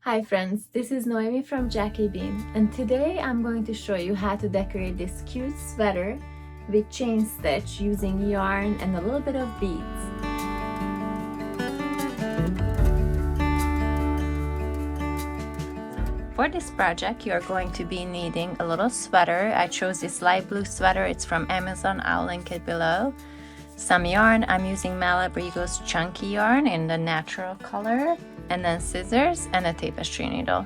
Hi friends, this is Noemi from Jackie Bean, and today I'm going to show you how to decorate this cute sweater with chain stitch using yarn and a little bit of beads. For this project, you're going to be needing a little sweater. I chose this light blue sweater. It's from Amazon. I'll link it below. Some yarn. I'm using Malabrigo's chunky yarn in the natural color, and then scissors and a tapestry needle.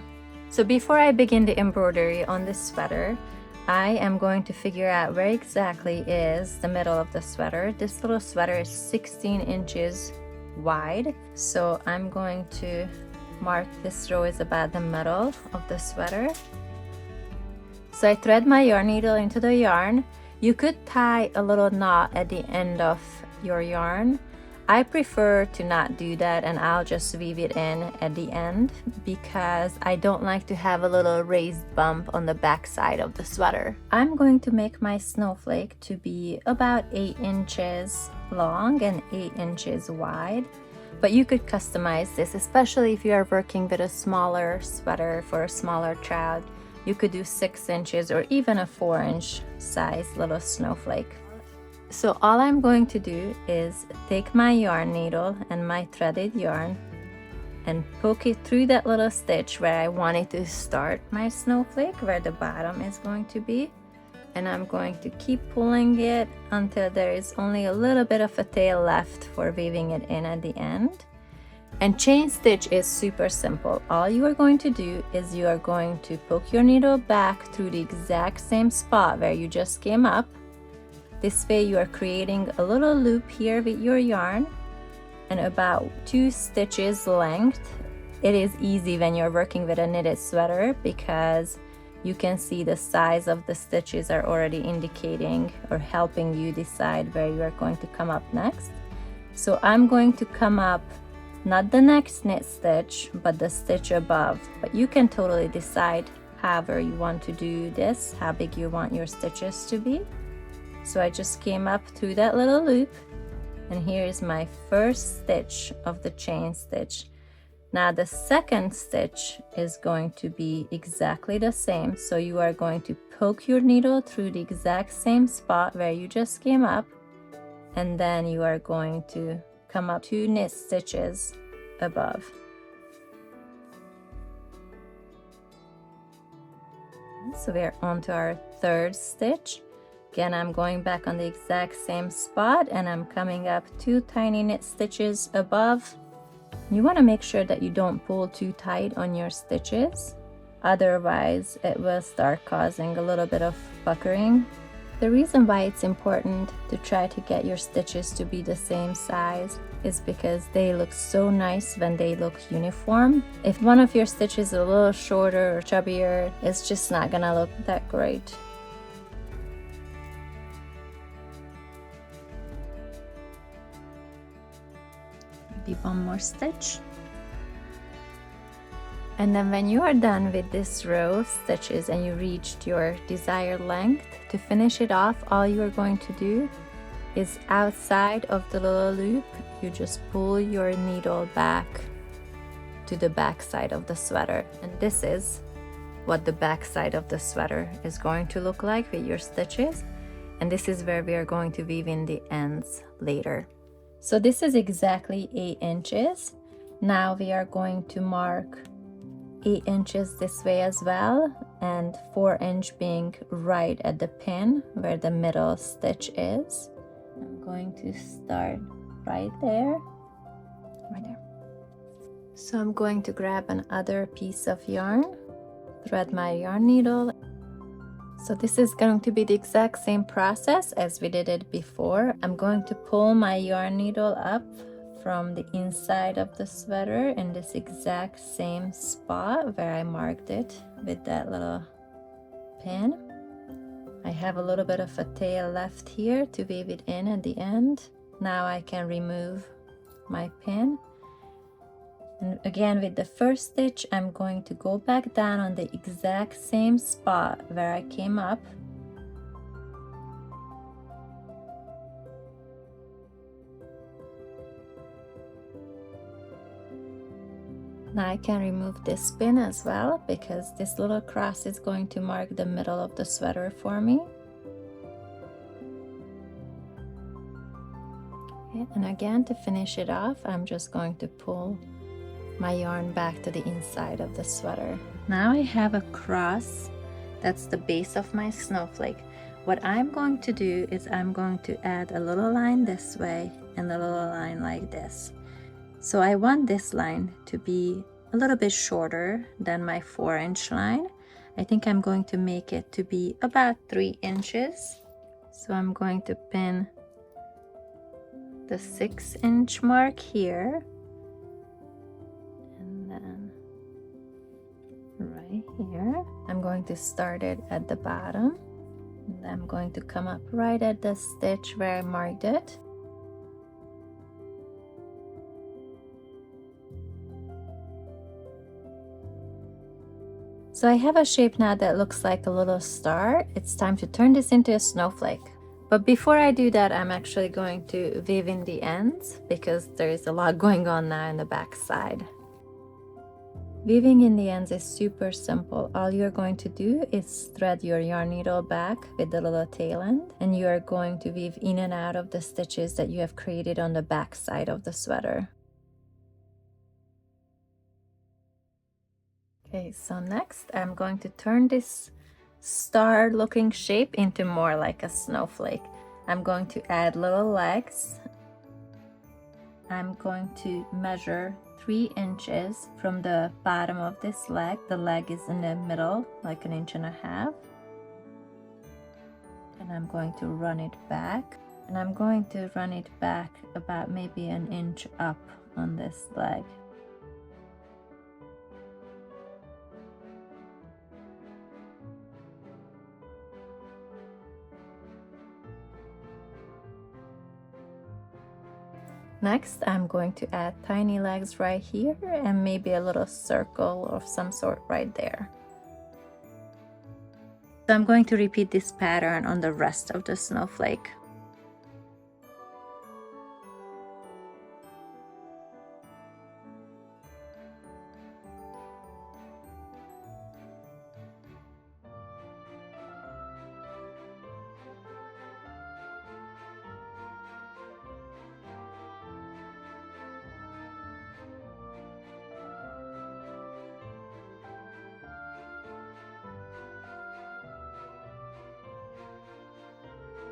So before I begin the embroidery on this sweater, I am going to figure out where exactly is the middle of the sweater. This little sweater is 16 inches wide, so I'm going to mark this row is about the middle of the sweater. So I thread my yarn needle into the yarn. You could tie a little knot at the end of your yarn. I prefer to not do that, and I'll just weave it in at the end because I don't like to have a little raised bump on the back side of the sweater. I'm going to make my snowflake to be about 8 inches long and 8 inches wide. But you could customize this, especially if you are working with a smaller sweater for a smaller child. You could do 6 inches or even a 4-inch size little snowflake. So all I'm going to do is take my yarn needle and my threaded yarn and poke it through that little stitch where I wanted to start my snowflake, where the bottom is going to be. And I'm going to keep pulling it until there is only a little bit of a tail left for weaving it in at the end. And chain stitch is super simple. All you are going to do is you are going to poke your needle back through the exact same spot where you just came up. This way you are creating a little loop here with your yarn and about 2 stitches length. It is easy when you're working with a knitted sweater because you can see the size of the stitches are already indicating or helping you decide where you are going to come up next. So I'm going to come up not the next knit stitch, but the stitch above. But you can totally decide however you want to do this, how big you want your stitches to be. So I just came up through that little loop, and here is my first stitch of the chain stitch. Now the second stitch is going to be exactly the same. So you are going to poke your needle through the exact same spot where you just came up, and then you are going to come up 2 knit stitches above. So we're on to our third stitch. Again, I'm going back on the exact same spot and I'm coming up 2 tiny knit stitches above. You want to make sure that you don't pull too tight on your stitches, otherwise it will start causing a little bit of puckering. The reason why it's important to try to get your stitches to be the same size is because they look so nice when they look uniform. If one of your stitches is a little shorter or chubbier, it's just not gonna look that great. Maybe one more stitch. And then when you are done with this row of stitches and you reached your desired length, to finish it off, all you are going to do is outside of the little loop, you just pull your needle back to the back side of the sweater. And this is what the back side of the sweater is going to look like with your stitches. And this is where we are going to weave in the ends later. So this is exactly 8 inches. Now we are going to mark 8 inches this way as well, and 4 inch being right at the pin where the middle stitch is. I'm going to start right there. So I'm going to grab another piece of yarn, thread my yarn needle. So this is going to be the exact same process as we did it before. I'm going to pull my yarn needle up from the inside of the sweater in this exact same spot where I marked it with that little pin. I have a little bit of a tail left here to weave it in at the end. Now I can remove my pin. And again, with the first stitch, I'm going to go back down on the exact same spot where I came up. Now I can remove this pin as well because this little cross is going to mark the middle of the sweater for me. Okay, and again, to finish it off, I'm just going to pull my yarn back to the inside of the sweater. Now I have a cross. That's the base of my snowflake. What I'm going to do is I'm going to add a little line this way and a little line like this. So I want this line to be a little bit shorter than my 4-inch line. I think I'm going to make it to be about 3 inches. So I'm going to pin the 6-inch mark here. And then right here, I'm going to start it at the bottom. And I'm going to come up right at the stitch where I marked it. So I have a shape now that looks like a little star. It's time to turn this into a snowflake. But before I do that, I'm actually going to weave in the ends because there is a lot going on now in the back side. Weaving in the ends is super simple. All you're going to do is thread your yarn needle back with the little tail end, and you are going to weave in and out of the stitches that you have created on the back side of the sweater. Okay, so next I'm going to turn this star looking shape into more like a snowflake. I'm going to add little legs. I'm going to measure 3 inches from the bottom of this leg. The leg is in the middle, like 1.5 inches. And I'm going to run it back. And I'm going to run it back about maybe 1 inch up on this leg. Next, I'm going to add tiny legs right here and maybe a little circle of some sort right there. So I'm going to repeat this pattern on the rest of the snowflake.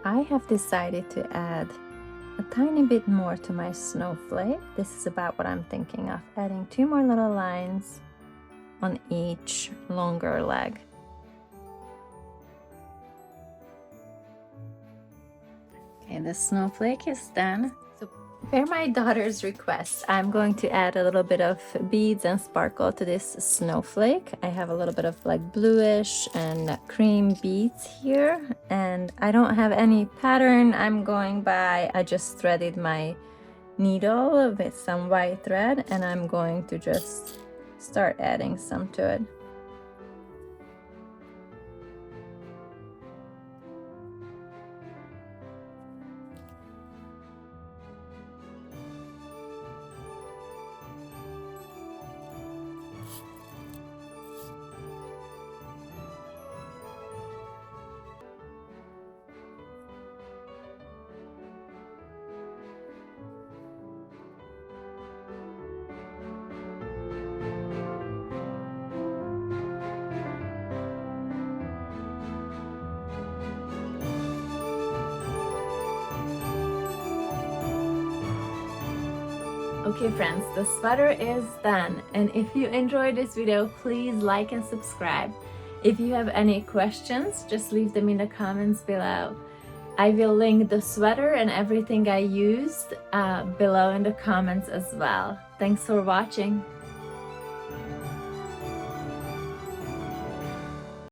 I have decided to add a tiny bit more to my snowflake. This is about what I'm thinking of, adding 2 more little lines on each longer leg. Okay, the snowflake is done. So per my daughter's request, I'm going to add a little bit of beads and sparkle to this snowflake. I have a little bit of like bluish and cream beads here, and I don't have any pattern I'm going by. I just threaded my needle with some white thread, and I'm going to just start adding some to it. Okay friends, the sweater is done, and if you enjoyed this video, please like and subscribe. If you have any questions, just leave them in the comments below. I will link the sweater and everything I used below in the comments as well. Thanks for watching.